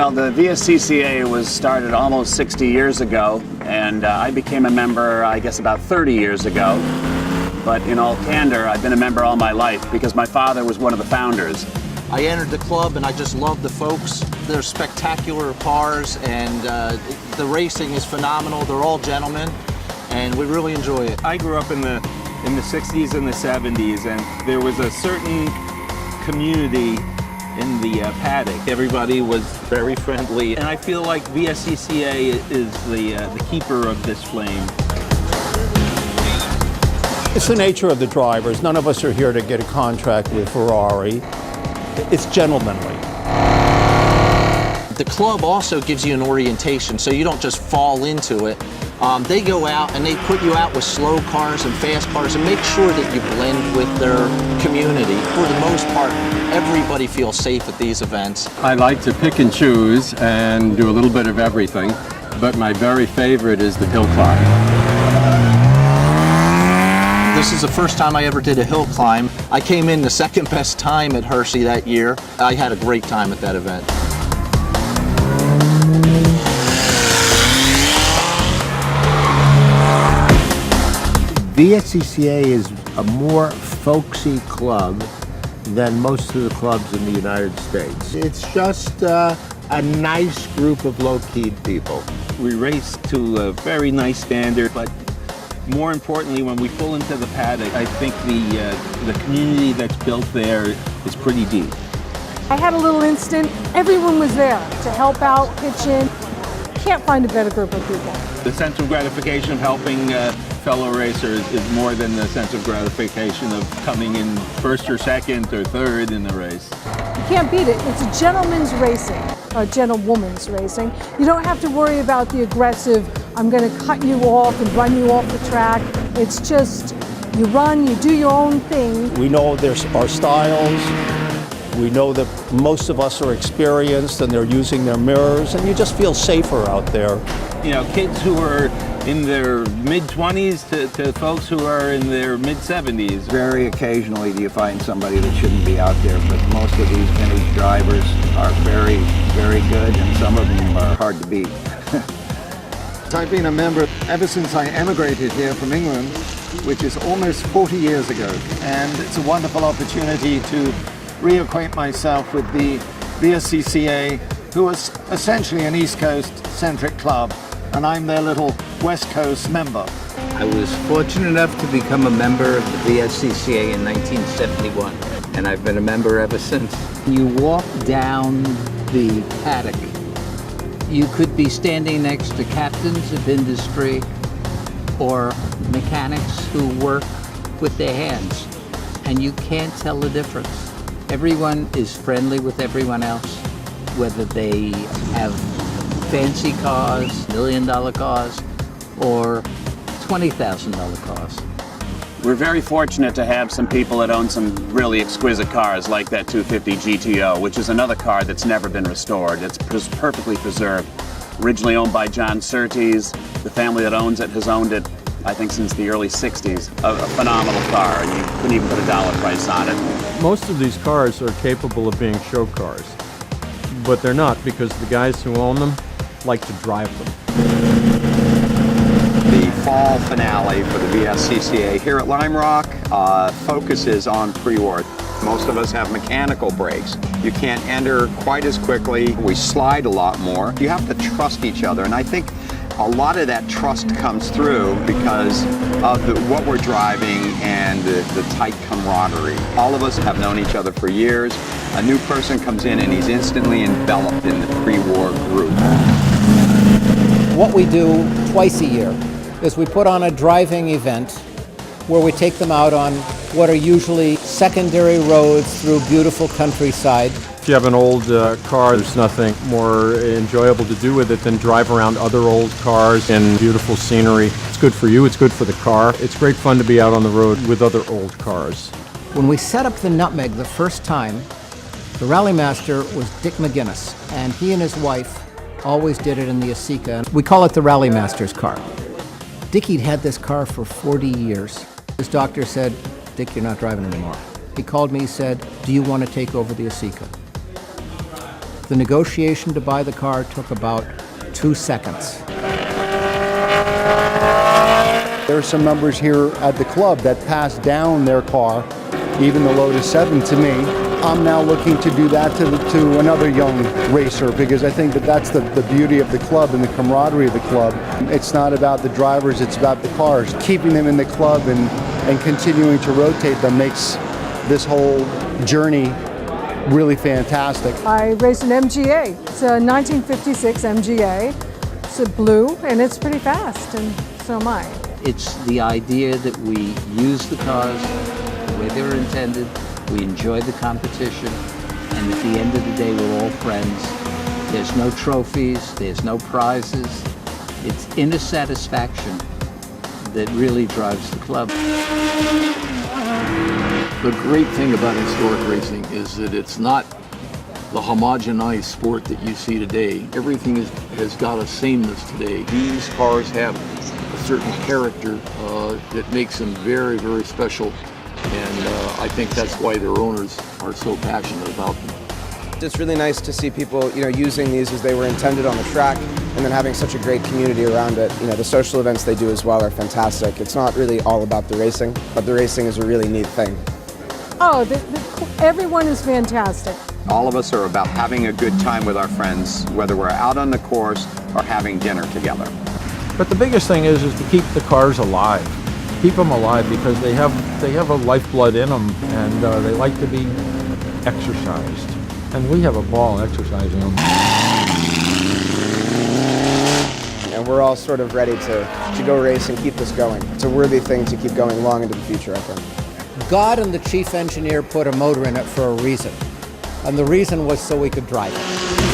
Well, the Vscca was started almost 60 years ago, and I became a member, I guess, about 30 years ago. But in all candor, I've been a member all my life because my father was one of the founders. I entered the club and I just love the folks. They're spectacular cars, and the racing is phenomenal. They're all gentlemen, and we really enjoy it. I grew up in the 60s and the 70s, and there was a certain community in the paddock. Everybody was very friendly, and I feel like Vscca is the keeper of this flame. It's the nature of the drivers. None of us are here to get a contract with Ferrari. It's gentlemanly. The club also gives you an orientation, so you don't just fall into it. They go out and they put you out with slow cars and fast cars and make sure that you blend with their community. For the most part, everybody feels safe at these events. I like to pick and choose and do a little bit of everything, but my very favorite is the hill climb. This is the first time I ever did a hill climb. I came in the second best time at Hershey that year. I had a great time at that event. Vscca is a more folksy club than most of the clubs in the United States. It's just a nice group of low-keyed people. We race to a very nice standard, but more importantly, when we pull into the paddock, I think the community that's built there is pretty deep. I had a little instant. Everyone was there to help out, pitch in. Can't find a better group of people. The sense of gratification of helping fellow racers is more than the sense of gratification of coming in first or second or third in the race. You can't beat it. It's a gentleman's racing, or gentlewoman's racing. You don't have to worry about the aggressive, I'm going to cut you off and run you off the track. It's just, you run, you do your own thing. We know there's our styles. We know that most of us are experienced and they're using their mirrors, and you just feel safer out there. You know, kids who are in their mid-20s to folks who are in their mid-70s. Very occasionally do you find somebody that shouldn't be out there, but most of these vintage drivers are very, very good, and some of them are hard to beat. I've been a member ever since I emigrated here from England, which is almost 40 years ago, and it's a wonderful opportunity to reacquaint myself with the Vscca, who is essentially an East Coast-centric club, and I'm their little West Coast member. I was fortunate enough to become a member of the Vscca in 1971, and I've been a member ever since. You walk down the paddock, you could be standing next to captains of industry or mechanics who work with their hands, and you can't tell the difference. Everyone is friendly with everyone else, whether they have fancy cars, $1 million cars, or $20,000 cars. We're very fortunate to have some people that own some really exquisite cars, like that 250 GTO, which is another car that's never been restored. It's perfectly preserved. Originally owned by John Surtees. The family that owns it has owned it, I think, since the early 60s. A phenomenal car, and you couldn't even put a dollar price on it. Most of these cars are capable of being show cars, but they're not, because the guys who own them like to drive them. The fall finale for the Vscca here at Lime Rock focuses on pre-war. Most of us have mechanical brakes. You can't enter quite as quickly. We slide a lot more. You have to trust each other, and I think a lot of that trust comes through because of what we're driving and the tight camaraderie. All of us have known each other for years. A new person comes in and he's instantly enveloped in the pre-war group. What we do twice a year is we put on a driving event where we take them out on what are usually secondary roads through beautiful countryside. If you have an old car, there's nothing more enjoyable to do with it than drive around other old cars and beautiful scenery. It's good for you, it's good for the car. It's great fun to be out on the road with other old cars. When we set up the Nutmeg the first time, the rally master was Dick McGinnis, and he and his wife always did it in the Vscca. We call it the rally master's car. Dickie'd had this car for 40 years. His doctor said, "Dick, you're not driving anymore." He called me, he said, "Do you want to take over the Vscca?" The negotiation to buy the car took about 2 seconds. There are some members here at the club that passed down their car, even the Lotus 7, to me. I'm now looking to do that to another young racer, because I think that that's the beauty of the club and the camaraderie of the club. It's not about the drivers, it's about the cars. Keeping them in the club and continuing to rotate them makes this whole journey really fantastic. I race an MGA. It's a 1956 MGA. It's a blue, and it's pretty fast, and so am I. It's the idea that we use the cars the way they were intended, we enjoy the competition, and at the end of the day, we're all friends. There's no trophies, there's no prizes. It's inner satisfaction that really drives the club. The great thing about historic racing is that it's not the homogenized sport that you see today. Everything has got a sameness today. These cars have a certain character that makes them very, very special. And I think that's why their owners are so passionate about them. It's really nice to see people, using these as they were intended on the track, and then having such a great community around it. The social events they do as well are fantastic. It's not really all about the racing, but the racing is a really neat thing. Oh, everyone is fantastic. All of us are about having a good time with our friends, whether we're out on the course or having dinner together. But the biggest thing is to keep the cars alive. Keep them alive, because they have a lifeblood in them, and they like to be exercised. And we have a ball exercising them. And we're all sort of ready to go race and keep this going. It's a worthy thing to keep going long into the future, I think. God and the chief engineer put a motor in it for a reason. And the reason was so we could drive it.